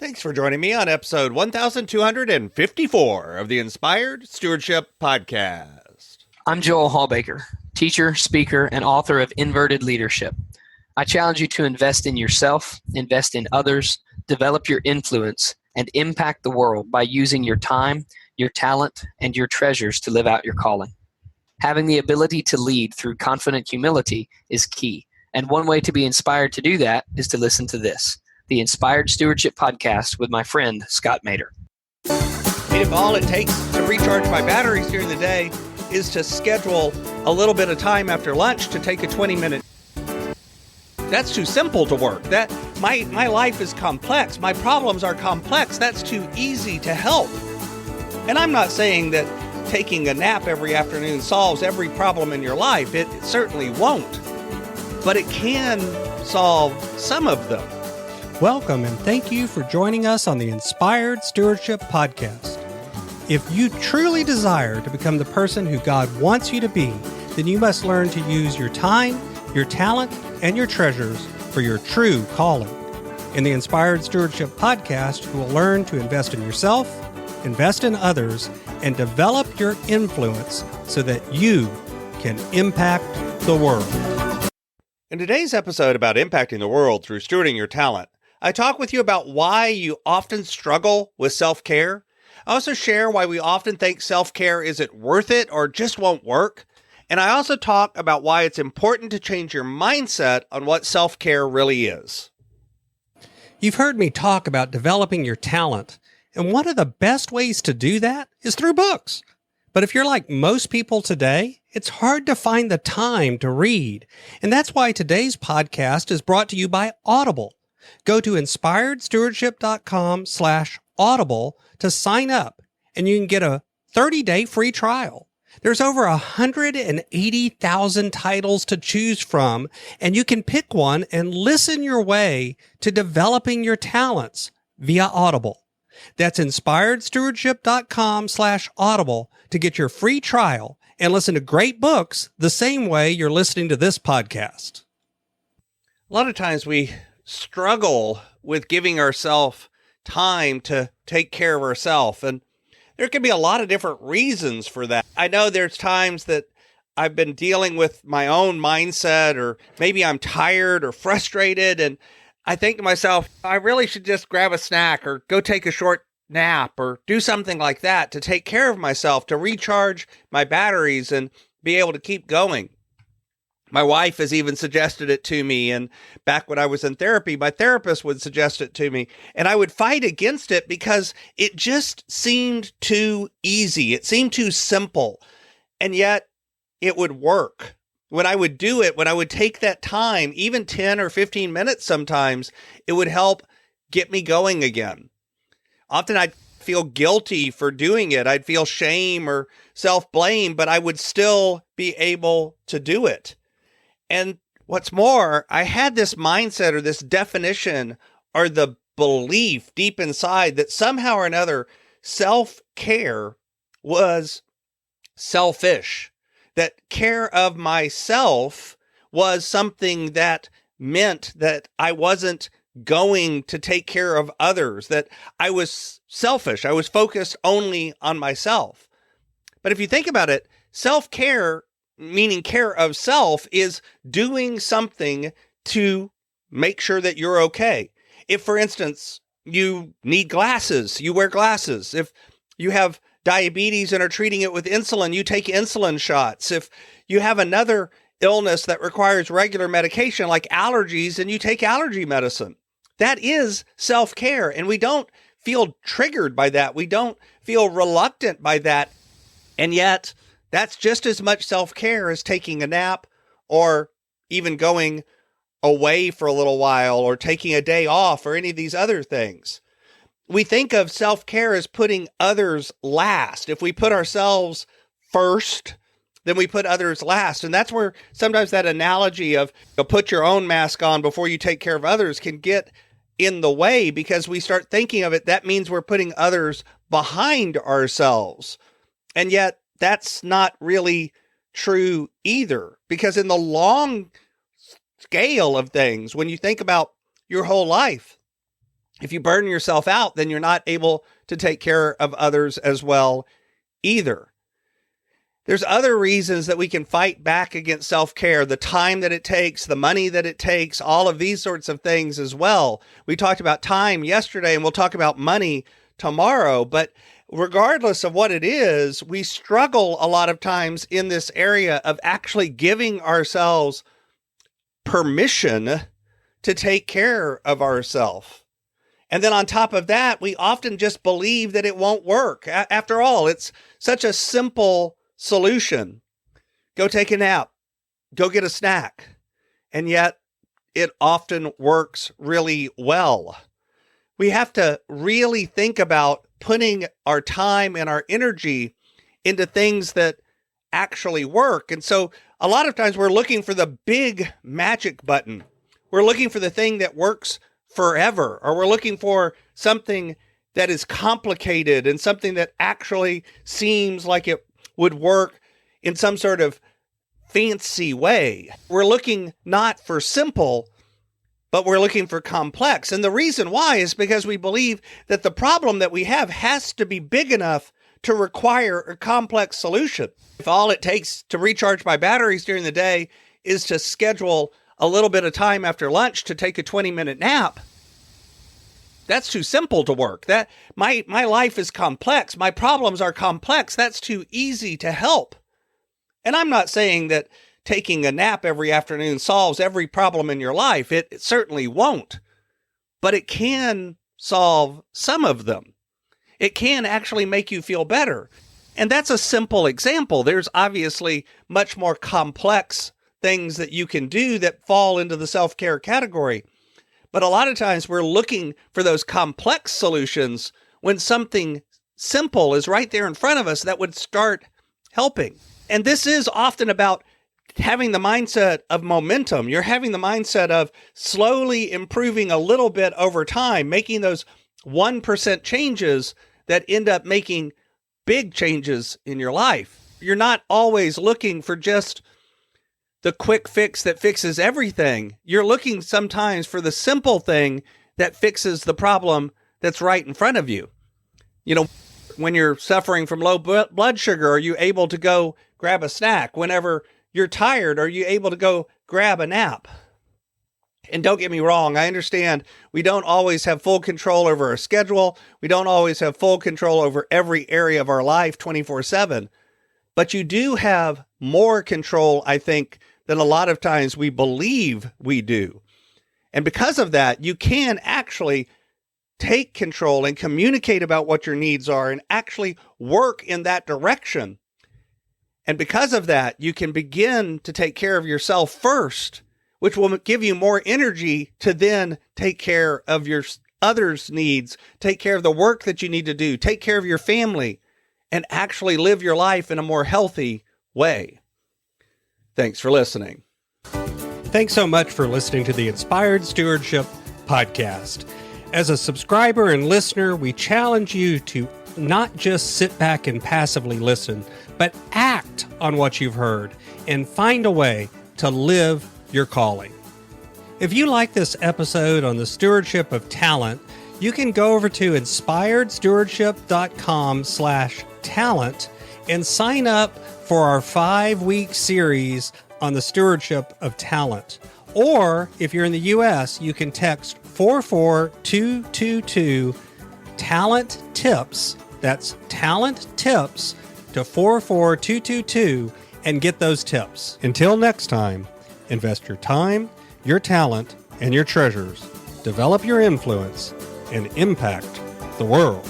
Thanks for joining me on episode 1254 of the Inspired Stewardship Podcast. I'm Joel Hallbaker, teacher, speaker, and author of Inverted Leadership. I challenge you to invest in yourself, invest in others, develop your influence, and impact the world by using your time, your talent, and your treasures to live out your calling. Having the ability to lead through confident humility is key, and one way to be inspired to do that is to listen to this, the Inspired Stewardship Podcast with my friend, Scott Mader. If all it takes to recharge my batteries during the day is to schedule a little bit of time after lunch to take a 20-minute. That's too simple to work. My life is complex. My problems are complex. That's too easy to help. And I'm not saying that taking a nap every afternoon solves every problem in your life. It certainly won't. But it can solve some of them. Welcome and thank you for joining us on the Inspired Stewardship Podcast. If you truly desire to become the person who God wants you to be, then you must learn to use your time, your talent, and your treasures for your true calling. In the Inspired Stewardship Podcast, you will learn to invest in yourself, invest in others, and develop your influence so that you can impact the world. In today's episode about impacting the world through stewarding your talent, I talk with you about why you often struggle with self-care. I also share why we often think self-care isn't worth it or just won't work. And I also talk about why it's important to change your mindset on what self-care really is. You've heard me talk about developing your talent, and one of the best ways to do that is through books. But if you're like most people today, it's hard to find the time to read. And that's why today's podcast is brought to you by Audible. Go to inspiredstewardship.com/audible to sign up, and you can get a 30-day free trial. There's over 180,000 titles to choose from, and you can pick one and listen your way to developing your talents via Audible. That's inspiredstewardship.com/audible to get your free trial and listen to great books the same way you're listening to this podcast. A lot of times we struggle with giving ourselves time to take care of ourselves, and there can be a lot of different reasons for that. I know there's times that I've been dealing with my own mindset, or maybe I'm tired or frustrated, and I think to myself, I really should just grab a snack or go take a short nap or do something like that to take care of myself, to recharge my batteries and be able to keep going. My wife has even suggested it to me, and back when I was in therapy, my therapist would suggest it to me, and I would fight against it because it just seemed too easy. It seemed too simple, and yet it would work. When I would do it, when I would take that time, even 10 or 15 minutes sometimes, it would help get me going again. Often I'd feel guilty for doing it. I'd feel shame or self-blame, but I would still be able to do it. And what's more, I had this mindset or this definition or the belief deep inside that somehow or another self-care was selfish, that care of myself was something that meant that I wasn't going to take care of others, that I was selfish. I was focused only on myself. But if you think about it, self-care, meaning care of self, is doing something to make sure that you're okay. If, for instance, you need glasses, you wear glasses. If you have diabetes and are treating it with insulin, you take insulin shots. If you have another illness that requires regular medication like allergies, and you take allergy medicine. That is self-care, and we don't feel triggered by that. We don't feel reluctant by that. And yet, that's just as much self-care as taking a nap or even going away for a little while or taking a day off or any of these other things. We think of self-care as putting others last. If we put ourselves first, then we put others last. And that's where sometimes that analogy of put your own mask on before you take care of others can get in the way, because we start thinking of it, that means we're putting others behind ourselves. And yet that's not really true either, because in the long scale of things, when you think about your whole life, If you burn yourself out, then you're not able to take care of others as well either. There's other reasons that we can fight back against self-care, the time that it takes, the money that it takes, all of these sorts of things as well. We talked about time yesterday, and we'll talk about money tomorrow. But regardless of what it is, we struggle a lot of times in this area of actually giving ourselves permission to take care of ourselves. And then on top of that, we often just believe that it won't work. After all, it's such a simple solution. Go take a nap. Go get a snack. And yet it often works really well. We have to really think about putting our time and our energy into things that actually work. And so a lot of times we're looking for the big magic button. We're looking for the thing that works forever, or we're looking for something that is complicated and something that actually seems like it would work in some sort of fancy way. We're looking not for simple, but we're looking for complex. And the reason why is because we believe that the problem that we have has to be big enough to require a complex solution. If all it takes to recharge my batteries during the day is to schedule a little bit of time after lunch to take a 20-minute nap, that's too simple to work. That my life is complex. My problems are complex. That's too easy to help. And I'm not saying that taking a nap every afternoon solves every problem in your life. It certainly won't. But it can solve some of them. It can actually make you feel better. And that's a simple example. There's obviously much more complex things that you can do that fall into the self-care category. But a lot of times we're looking for those complex solutions when something simple is right there in front of us that would start helping. And this is often about having the mindset of momentum. You're having the mindset of slowly improving a little bit over time, making those 1% changes that end up making big changes in your life. You're not always looking for just the quick fix that fixes everything. You're looking sometimes for the simple thing that fixes the problem that's right in front of you. You know, when you're suffering from low blood sugar, are you able to go grab a snack? Whenever you're tired, are you able to go grab a nap? And don't get me wrong, I understand we don't always have full control over our schedule. We don't always have full control over every area of our life 24/7. But you do have more control, I think, than a lot of times we believe we do. And because of that, you can actually take control and communicate about what your needs are and actually work in that direction. And because of that, you can begin to take care of yourself first, which will give you more energy to then take care of your others' needs, take care of the work that you need to do, take care of your family, and actually live your life in a more healthy way. Thanks for listening. Thanks so much for listening to the Inspired Stewardship podcast. As a subscriber and listener, we challenge you to not just sit back and passively listen, but act on what you've heard and find a way to live your calling. If you like this episode on the stewardship of talent, you can go over to inspiredstewardship.com/talent and sign up for our 5-week series on the stewardship of talent. Or if you're in the U.S., you can text 44222 talent tips. That's talent tips to 44222 and get those tips. Until next time, invest your time, your talent, and your treasures. Develop your influence and impact the world.